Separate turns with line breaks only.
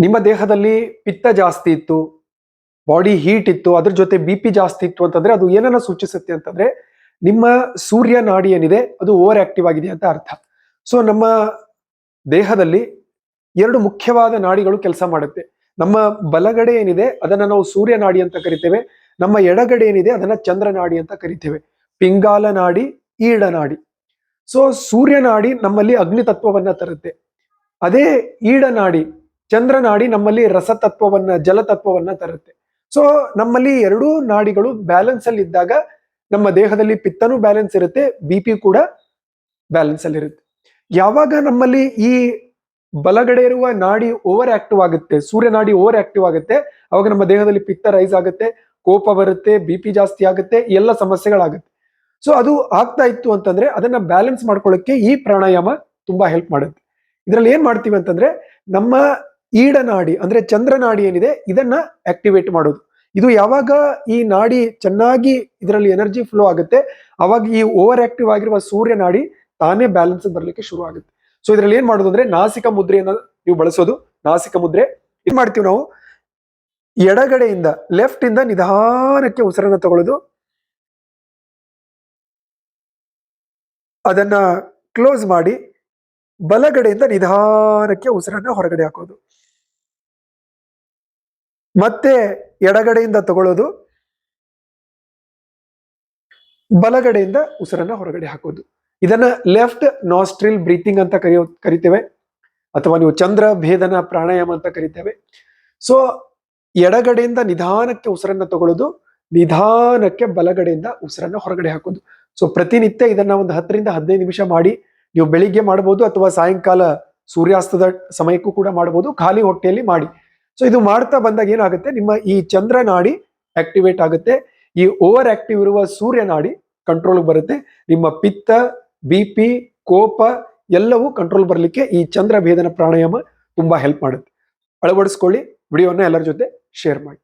ನಿಮ್ಮ ದೇಹದಲ್ಲಿ ಪಿತ್ತ ಜಾಸ್ತಿ ಇತ್ತು, ಬಾಡಿ ಹೀಟ್ ಇತ್ತು, ಅದ್ರ ಜೊತೆ ಬಿ ಪಿ ಜಾಸ್ತಿ ಇತ್ತು ಅಂತಂದ್ರೆ ಅದು ಏನನ್ನ ಸೂಚಿಸುತ್ತೆ ಅಂತಂದ್ರೆ ನಿಮ್ಮ ಸೂರ್ಯ ನಾಡಿ ಏನಿದೆ ಅದು ಓವರ್ ಆಕ್ಟಿವ್ ಆಗಿದೆ ಅಂತ ಅರ್ಥ. ಸೊ ನಮ್ಮ ದೇಹದಲ್ಲಿ ಎರಡು ಮುಖ್ಯವಾದ ನಾಡಿಗಳು ಕೆಲಸ ಮಾಡುತ್ತೆ. ನಮ್ಮ ಬಲಗಡೆ ಏನಿದೆ ಅದನ್ನ ನಾವು ಸೂರ್ಯ ನಾಡಿ ಅಂತ ಕರಿತೇವೆ, ನಮ್ಮ ಎಡಗಡೆ ಏನಿದೆ ಅದನ್ನ ಚಂದ್ರ ನಾಡಿ ಅಂತ ಕರಿತೇವೆ. ಪಿಂಗಾಲ ನಾಡಿ, ಈಡ ನಾಡಿ. ಸೊ ಸೂರ್ಯ ನಾಡಿ ನಮ್ಮಲ್ಲಿ ಅಗ್ನಿ ತತ್ವವನ್ನ ತರುತ್ತೆ. ಅದೇ ಈಡ ನಾಡಿ, ಚಂದ್ರ ನಾಡಿ ನಮ್ಮಲ್ಲಿ ರಸತತ್ವವನ್ನ, ಜಲತತ್ವವನ್ನ ತರುತ್ತೆ. ಸೊ ನಮ್ಮಲ್ಲಿ ಎರಡೂ ನಾಡಿಗಳು ಬ್ಯಾಲೆನ್ಸ್ ಅಲ್ಲಿ ಇದ್ದಾಗ ನಮ್ಮ ದೇಹದಲ್ಲಿ ಪಿತ್ತನೂ ಬ್ಯಾಲೆನ್ಸ್ ಇರುತ್ತೆ, ಬಿ ಪಿ ಕೂಡ ಬ್ಯಾಲೆನ್ಸ್ ಅಲ್ಲಿ ಇರುತ್ತೆ. ಯಾವಾಗ ನಮ್ಮಲ್ಲಿ ಈ ಬಲಗಡೆ ಇರುವ ನಾಡಿ ಓವರ್ ಆಕ್ಟಿವ್ ಆಗುತ್ತೆ, ಸೂರ್ಯ ನಾಡಿ ಓವರ್ ಆಕ್ಟಿವ್ ಆಗುತ್ತೆ, ಅವಾಗ ನಮ್ಮ ದೇಹದಲ್ಲಿ ಪಿತ್ತ ರೈಸ್ ಆಗುತ್ತೆ, ಕೋಪ ಬರುತ್ತೆ, ಬಿ ಪಿ ಜಾಸ್ತಿ ಆಗುತ್ತೆ, ಎಲ್ಲ ಸಮಸ್ಯೆಗಳಾಗುತ್ತೆ. ಸೊ ಅದು ಆಗ್ತಾ ಇತ್ತು ಅಂತಂದ್ರೆ ಅದನ್ನ ಬ್ಯಾಲೆನ್ಸ್ ಮಾಡ್ಕೊಳ್ಳೋಕೆ ಈ ಪ್ರಾಣಾಯಾಮ ತುಂಬಾ ಹೆಲ್ಪ್ ಮಾಡುತ್ತೆ. ಇದ್ರಲ್ಲಿ ಏನ್ ಮಾಡ್ತೀವಿ ಅಂತಂದ್ರೆ ನಮ್ಮ ಈಡ ನಾಡಿ ಅಂದ್ರೆ ಚಂದ್ರ ನಾಡಿ ಏನಿದೆ ಇದನ್ನ ಆಕ್ಟಿವೇಟ್ ಮಾಡೋದು. ಇದು ಯಾವಾಗ ಈ ನಾಡಿ ಚೆನ್ನಾಗಿ ಇದರಲ್ಲಿ ಎನರ್ಜಿ ಫ್ಲೋ ಆಗುತ್ತೆ ಅವಾಗ ಈ ಓವರ್ ಆಕ್ಟಿವ್ ಆಗಿರುವ ಸೂರ್ಯ ನಾಡಿ ತಾನೇ ಬ್ಯಾಲೆನ್ಸ್ ಬರ್ಲಿಕ್ಕೆ ಶುರು ಆಗುತ್ತೆ. ಸೊ ಇದ್ರಲ್ಲಿ ಏನ್ ಮಾಡೋದು ಅಂದ್ರೆ ನಾಸಿಕ ಮುದ್ರೆಯನ್ನ ನೀವು ಬಳಸೋದು. ನಾಸಿಕ ಮುದ್ರೆ ಏನ್ ಮಾಡ್ತೀವಿ ನಾವು, ಎಡಗಡೆಯಿಂದ ಲೆಫ್ಟ್ ಇಂದ ನಿಧಾನಕ್ಕೆ ಉಸಿರನ್ನ ತಗೊಳ್ಳೋದು, ಅದನ್ನ ಕ್ಲೋಸ್ ಮಾಡಿ ಬಲಗಡೆಯಿಂದ ನಿಧಾನಕ್ಕೆ ಉಸಿರನ್ನ ಹೊರಗಡೆ ಹಾಕೋದು, ಮತ್ತೆ ಎಡಗಡೆಯಿಂದ ತಗೊಳ್ಳೋದು, ಬಲಗಡೆಯಿಂದ ಉಸಿರನ್ನ ಹೊರಗಡೆ ಹಾಕೋದು. ಇದನ್ನ ಲೆಫ್ಟ್ ನಾಸ್ಟ್ರಿಲ್ ಬ್ರೀತಿಂಗ್ ಅಂತ ಕರಿತೇವೆ, ಅಥವಾ ನೀವು ಚಂದ್ರ ಭೇದನ ಪ್ರಾಣಾಯಾಮ ಅಂತ ಕರಿತೇವೆ. ಸೊ ಎಡಗಡೆಯಿಂದ ನಿಧಾನಕ್ಕೆ ಉಸಿರನ್ನ ತಗೊಳ್ಳೋದು, ನಿಧಾನಕ್ಕೆ ಬಲಗಡೆಯಿಂದ ಉಸಿರನ್ನ ಹೊರಗಡೆ ಹಾಕೋದು. ಸೊ ಪ್ರತಿನಿತ್ಯ ಇದನ್ನ ಒಂದು 10ರಿಂದ 15 ನಿಮಿಷ ಮಾಡಿ. ನೀವು ಬೆಳಿಗ್ಗೆ ಮಾಡಬಹುದು ಅಥವಾ ಸಾಯಂಕಾಲ ಸೂರ್ಯಾಸ್ತದ ಸಮಯಕ್ಕೂ ಕೂಡ ಮಾಡಬಹುದು, ಖಾಲಿ ಹೊಟ್ಟೆಯಲ್ಲಿ ಮಾಡಿ. ಸೊ ಇದು ಮಾಡ್ತಾ ಬಂದಾಗ ಏನಾಗುತ್ತೆ, ನಿಮ್ಮ ಈ ಚಂದ್ರ ನಾಡಿ ಆಕ್ಟಿವೇಟ್ ಆಗುತ್ತೆ, ಈ ಓವರ್ ಆಕ್ಟಿವ್ ಇರುವ ಸೂರ್ಯ ನಾಡಿ ಕಂಟ್ರೋಲ್ ಬರುತ್ತೆ. ನಿಮ್ಮ ಪಿತ್ತ, ಬಿ ಪಿ, ಕೋಪ ಎಲ್ಲವೂ ಕಂಟ್ರೋಲ್ ಬರಲಿಕ್ಕೆ ಈ ಚಂದ್ರ ಭೇದನ ಪ್ರಾಣಾಯಾಮ ತುಂಬಾ ಹೆಲ್ಪ್ ಮಾಡುತ್ತೆ. ಅಳವಡಿಸ್ಕೊಳ್ಳಿ. ವಿಡಿಯೋನ ಎಲ್ಲರ ಜೊತೆ ಶೇರ್ ಮಾಡಿ.